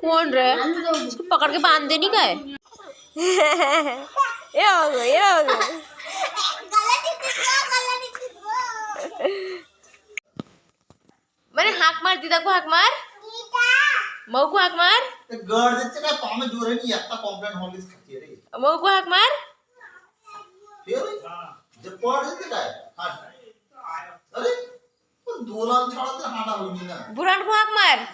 कौन रे इसको पकड़ के बांध देनी का है ये हो गया मैंने हाक मार दीदा को हाक मार मऊ को हाक मार गड देते काय पामे जोर आहे नी आता कॉम्प्लेन होलीच खाती रे मऊ को हाक मार फिर जब पड देते काय हां अरे पण दोलान छाड़ा ते हाडा होनी ना बुरान को हाक मार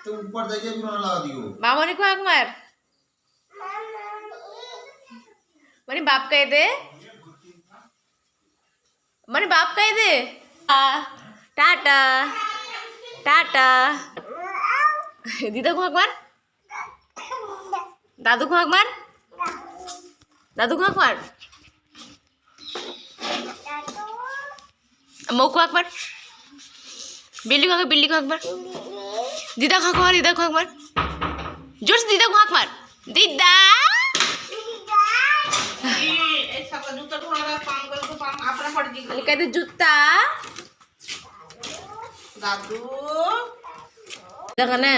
तो ऊपर जाके भी रोना लगा दियो मामोनी को हाक मार मनी बाप कह दे मनी बाप कह दे टाटा टाटा दीदा को हाक मार दादू को हाक मार दादू को हाक मार मऊ को हाक मार बिल्ली को हाक मार दीदा को हाक मार दीदा को हाक मार जोर से दीदा को हाक मार दीदा कहते जूता दादू देखा ना